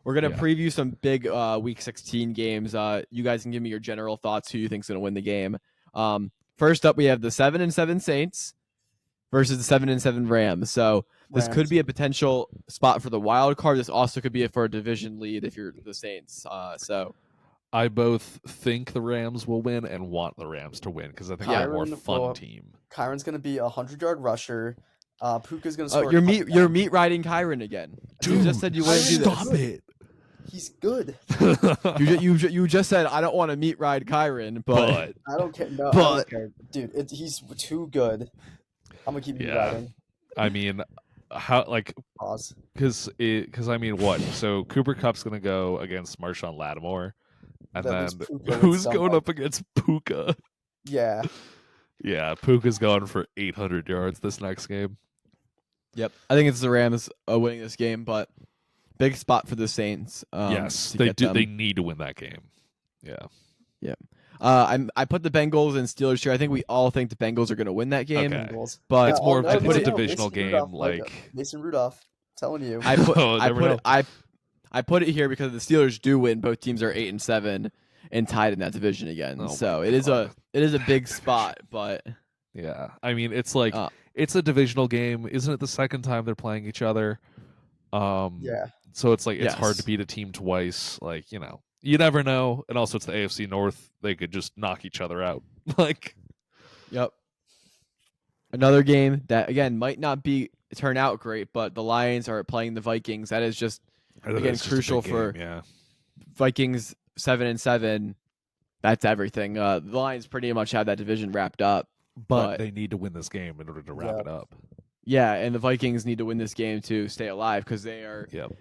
We're gonna Yeah. preview some big Week 16 games. You guys can give me your general thoughts. Who you think's gonna win the game? First up, we have the 7-7 Saints versus the 7-7 Rams. So this could Rams. be a potential spot for the wild card. This also could be for a division lead if you're the Saints. So I both think the Rams will win and want the Rams to win because I think they're a more Kyron fun will- team. Kyron's gonna be a 100-yard rusher. Puka's gonna score. you're a meat touchdown. riding Kyron again. You just said you wouldn't do this. Stop it. He's good. You just said I don't want to meat ride Kyron, but I don't care. No, I But- don't care. Dude, he's too good. I'm gonna keep you Yeah. riding. I mean, how Pause. because I mean what? So Cooper Cup's gonna go against Marshawn Lattimore, and That then leaves Puka with who's going someone. up against Puka? Yeah. Yeah, Puka's going for 800 yards this next game. yep, I think it's the Rams winning this game, but big spot for the Saints. Yes, to they get do. them. They need to win that game. Yeah. I put the Bengals and Steelers here. I think we all think the Bengals are going to win that game. Okay. Bengals. But It's more of I put a it- divisional Mason game, Rudolph, like Mason Rudolph. Telling you. I put Oh, I never put know. it, I put it here because the Steelers do win. Both teams are 8-7 and tied in that division again. Oh so my it is a God. big spot, but yeah. I mean, it's like Uh, it's a divisional game, isn't it? The second time they're playing each other. Yeah. So it's like it's hard Yes. to beat a team twice. Like you never know. And also, it's the AFC North. They could just knock each other out. Like, yep. Another game that again might not turn out great, but the Lions are playing the Vikings. That is just Again, it's just a crucial big for- game, yeah. Vikings 7-7. That's everything. The Lions pretty much have that division wrapped up. But But- they need to win this game in order to wrap Yeah. it up. Yeah, and the Vikings need to win this game to stay alive because they are Yep.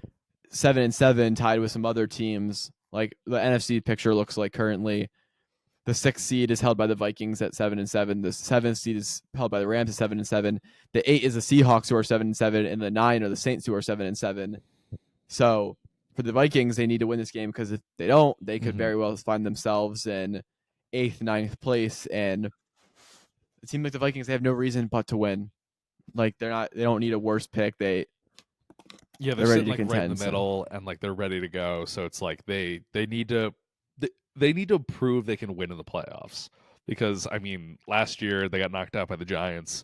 7-7, tied with some other teams. Like the NFC picture looks like currently, the 6th seed is held by the Vikings at 7-7. The 7th seed is held by the Rams at 7-7. The 8 is the Seahawks who are 7-7, and the 9 are the Saints who are 7-7. So for the Vikings, they need to win this game because if they don't, they could Mhm. very well find themselves in 8th, 9th place. And it seems like the Vikings, they have no reason but to win. Like they don't need a worse pick. Yeah, They're they're ready sitting to like right in contend, the so. middle, and like they're ready to go. So it's like they need to they need to prove they can win in the playoffs because I mean last year they got knocked out by the Giants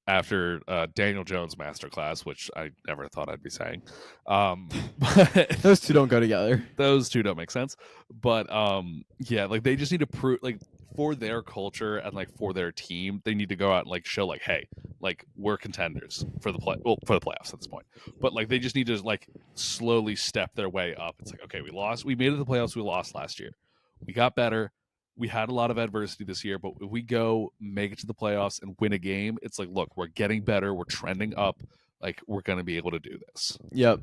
after Daniel Jones masterclass, which I never thought I'd be saying. But Those two don't go together. those two don't make sense. But yeah, like they just need to prove like for their culture and like for their team, they need to go out and like show like, hey, like we're contenders for the for the playoffs at this point. But like they just need to like slowly step their way up. It's like, okay, we made it to the playoffs, we lost last year. We got better. We had a lot of adversity this year, but if we go make it to the playoffs and win a game, it's like, look, we're getting better, we're trending up, like we're gonna be able to do this. Yep.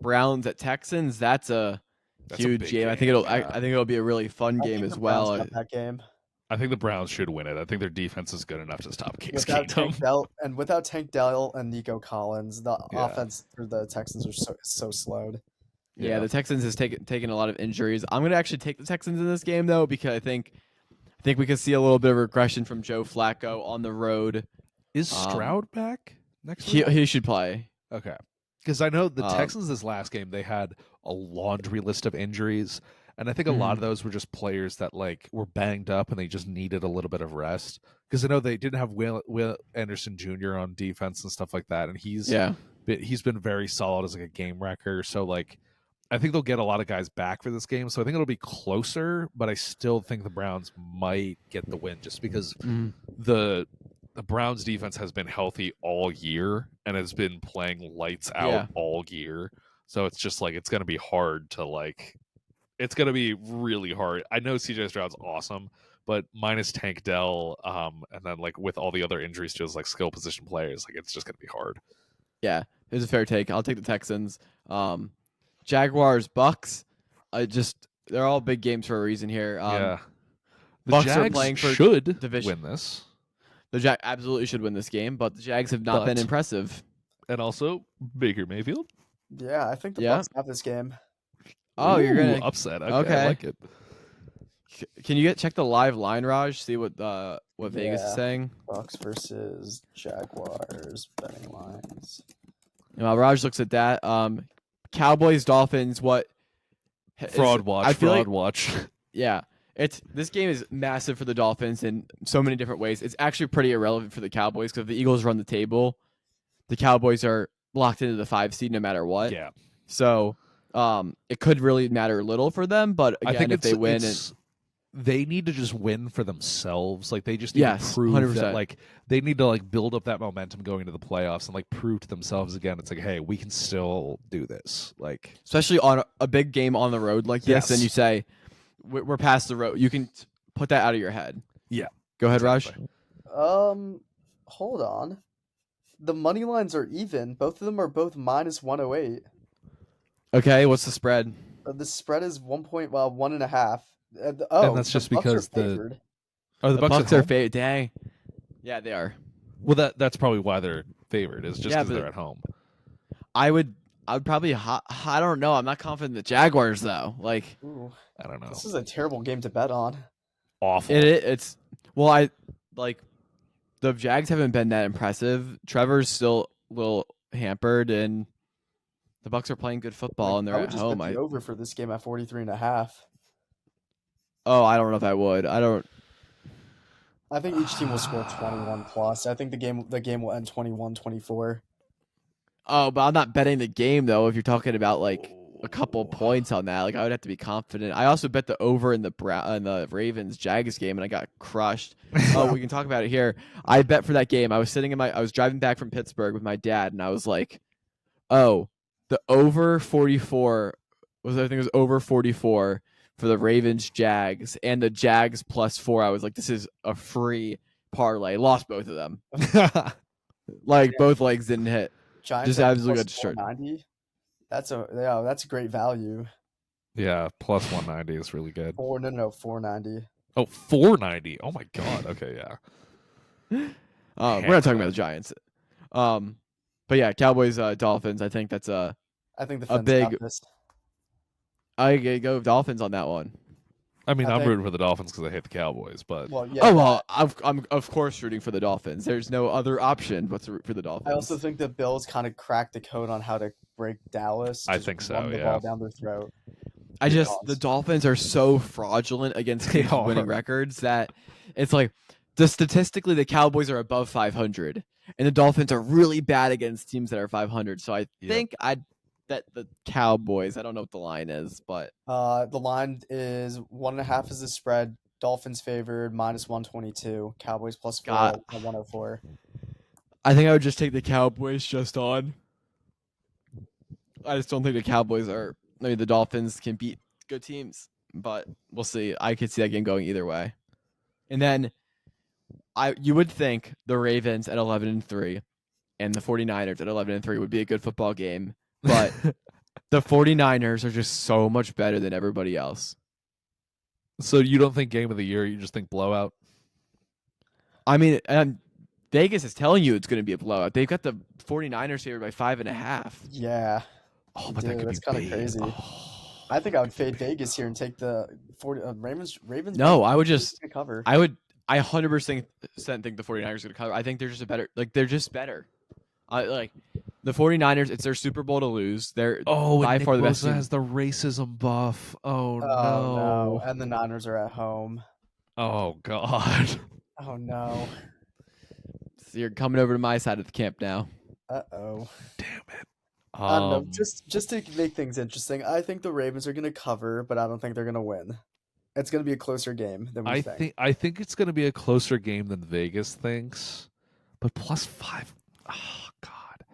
Browns at Texans. That's a That's a huge big game. I think it'll. yeah. I think it'll be a really fun I game think as the Browns well. got that game. I think the Browns should win it. I think their defense is good enough to stop Case Without Keenum. Tank Dell and without Tank Dell and Nico Collins, the Yeah. offense for the Texans are so slowed. Yeah, the Texans has taken a lot of injuries. I'm gonna actually take the Texans in this game though because I think we could see a little bit of regression from Joe Flacco on the road. Is Stroud back next week? He should play. Okay. Because I know the Um, Texans this last game, they had a laundry list of injuries. And I think a lot of those were just players that like were banged up and they just needed a little bit of rest. Because I know they didn't have Will Anderson Jr. on defense and stuff like that. And he's been very solid as like a game wrecker. So like I think they'll get a lot of guys back for this game. So I think it'll be closer, but I still think the Browns might get the win just because the Browns defense has been healthy all year and has been playing lights out all year. So it's just like it's going to be hard to like it's going to be really hard. I know CJ Stroud's awesome, but minus Tank Dell and then like with all the other injuries to his like skill position players, like it's just going to be hard. Yeah, it's a fair take. I'll take the Texans. Jaguars, Bucks. They're all big games for a reason here. Yeah. The Bucks are Jags playing for should division. win this. The Jags absolutely should win this game, but the Jags have not been But- impressive. And also Baker Mayfield. Yeah, I think the Yeah. Bucks have this game. Oh, you're Ooh, gonna upset. Okay, okay. I like it. Can you check the live line, Raj? See what Vegas is Yeah. saying. Bucks versus Jaguars betting lines. While Raj looks at that, Cowboys Dolphins. What Fraud watch. I feel Fraud like, watch. yeah, this game is massive for the Dolphins in so many different ways. It's actually pretty irrelevant for the Cowboys because if the Eagles run the table, the Cowboys are locked into the 5 seed no matter what. Yeah. So it could really matter little for them. But I again, think if they win, they need to just win for themselves. Like they just need to Yes, prove 100%. that. Like they need to like build up that momentum going into the playoffs and like prove to themselves again. It's like, hey, we can still do this. Like especially on a big game on the road like this, and Yes. you say we're past the road. You can put that out of your head. Yeah. Go ahead, Raj. Exactly. Hold on. The money lines are even. Both of them are both minus 108. Okay, what's the spread? The spread is 1.5. And that's the just Bucks because are favored. the Bucks Bucks are at home? favored. Dang. Yeah, they are. Well, that's probably why they're favored. Is just Yeah, because but- they're at home. I would probably. I don't know. I'm not confident in the Jaguars though. Like Ooh, I don't know. this is a terrible game to bet on. Awful. it's. Well, I like the Jags haven't been that impressive. Trevor's still a little hampered, and the Bucks are playing good football, and I they're would at just home. bet the over for this game at 43.5. I don't know if I would. I don't. I think each team will score 21 plus. I think the game will end 21-24. Oh, but I'm not betting the game though. If you're talking about like a couple points on that, like I would have to be confident. I also bet the over in the Ravens Jags game, and I got crushed. We can talk about it here. I bet for that game. I was driving back from Pittsburgh with my dad, and I was like, "Oh, the over 44 was I think it was over 44 for the Ravens Jags and the Jags +4." I was like, "This is a free parlay." Lost both of them. Like both legs didn't hit. Giants Just at absolutely plus got destroyed. 490. That's a great value. Yeah, plus 190 is really good. 490. Oh, 490. Oh my god. Okay, yeah. We're not talking about the Giants. But yeah, Cowboys, Dolphins. I think that's I think the A Fins big- got this. I go Dolphins on that one. I mean, I I'm think- rooting for the Dolphins because I hate the Cowboys, but Well, yeah. Oh well, I'm of course rooting for the Dolphins. There's no other option but to root for the Dolphins. I also think the Bills kind of cracked the code on how to break Dallas. I just think so, run the yeah. ball down their throat. the Dolphins are so fraudulent against They teams with winning are. records that it's like statistically the Cowboys are above 500 and the Dolphins are really bad against teams that are 500. So I Yep. think I'd bet the Cowboys. I don't know what the line is, but The line is 1.5 is the spread. Dolphins favored minus 122. Cowboys plus 4 God. at 104. I think I would just take the Cowboys just on. I just don't think the Cowboys are. I mean, the Dolphins can beat good teams, but we'll see. I could see that game going either way. And then you would think the Ravens at 11-3 and the 49ers at 11-3 would be a good football game, but the 49ers are just so much better than everybody else. so you don't think game of the year? You just think blowout? I mean, Vegas is telling you it's going to be a blowout. They've got the 49ers favored by 5.5. Yeah. Oh, but Dude, that could that's be kinda big. crazy. Oh. I think I would fade Vegas here and take the Ravens. No, I would just- gonna cover. I 100% think the 49ers are going to cover. I think they're just they're just better. Like the 49ers, it's their Super Bowl to lose. They're Oh, by and Nick far the best Bosa team. has the racism buff. Oh, Oh no. no! And the Niners are at home. Oh god. Oh no! So you're coming over to my side of the camp now. Uh-oh. Damn it. I don't know. Just to make things interesting, I think the Ravens are gonna cover, but I don't think they're gonna win. It's gonna be a closer game than we think. I think it's going to be a closer game than Vegas thinks, but +5. Oh god,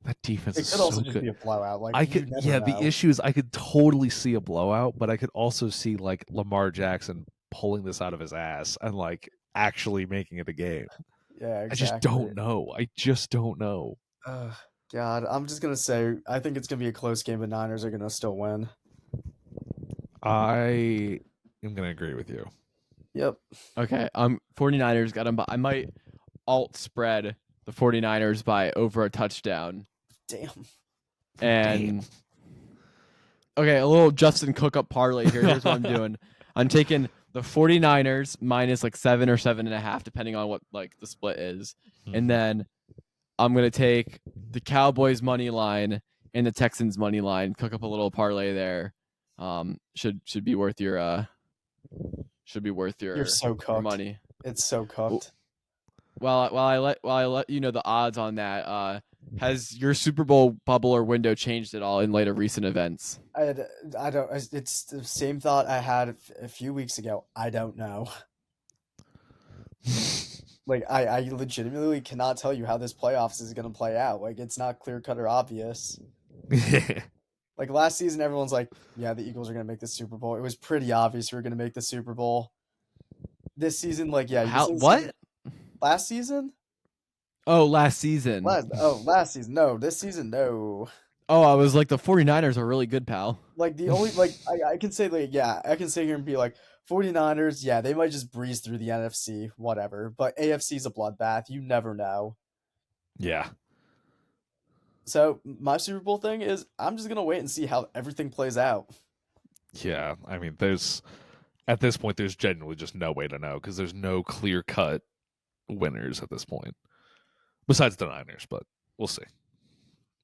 that defense It is could so also just good. be a blowout. Like I you could, never yeah. know. The issue is I could totally see a blowout, but I could also see like Lamar Jackson pulling this out of his ass and like actually making it a game. Yeah, exactly. I just don't know. I just don't know. Ugh, God, I'm just gonna say I think it's gonna be a close game, but Niners are gonna still win. I am going to agree with you. Yep. Okay, 49ers got them. I might alt spread the 49ers by over a touchdown. Damn. And okay, a little Justin Cook up parlay here. Here's what I'm doing. I'm taking the 49ers minus like 7 or 7.5, depending on what like the split is. Mm-hmm. And then I'm gonna take the Cowboys money line and the Texans money line. Cook up a little parlay there. Should be worth your You're so your cooked. money. It's so cooked. While I let you know the odds on that, has your Super Bowl bubble or window changed at all in light of recent events? I don't. It's the same thought I had a few weeks ago. I don't know. Like I legitimately cannot tell you how this playoffs is gonna play out. Like it's not clear cut or obvious. Like last season, everyone's like, "Yeah, the Eagles are gonna make the Super Bowl." It was pretty obvious we were gonna make the Super Bowl. This season, like, yeah, What? last season? Oh, last season. Last season. No, this season, no. Oh, I was like, the 49ers are really good, pal. Like the only like I can say like yeah, I can sit here and be like 49ers, yeah, they might just breeze through the NFC, whatever. But AFC's a bloodbath. You never know. Yeah. So my Super Bowl thing is I'm just gonna wait and see how everything plays out. Yeah. I mean, at this point, there's genuinely just no way to know because there's no clear cut winners at this point. Besides the Niners, but we'll see.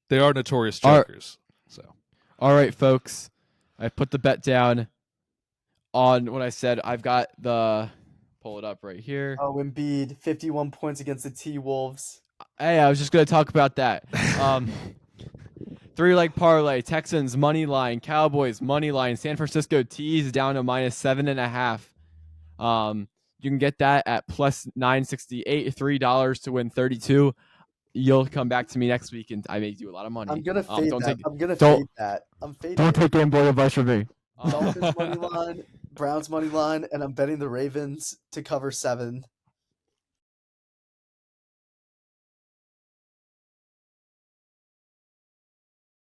They are notorious jokers. So, all right, folks, I put the bet down on what I said. I've got pull it up right here. Oh, Embiid, 51 points against the T-Wolves. Hey, I was just gonna talk about that. 3-leg parlay: Texans money line, Cowboys money line, San Francisco tees down to -7.5. You can get that at plus 968, $3 to win 32. You'll come back to me next week, and I may do a lot of money. I'm gonna fade that. I'm gonna don't- fade that. I'm fading. Don't take gambling advice from me. Dolphins money line, Browns money line, and I'm betting the Ravens to cover 7.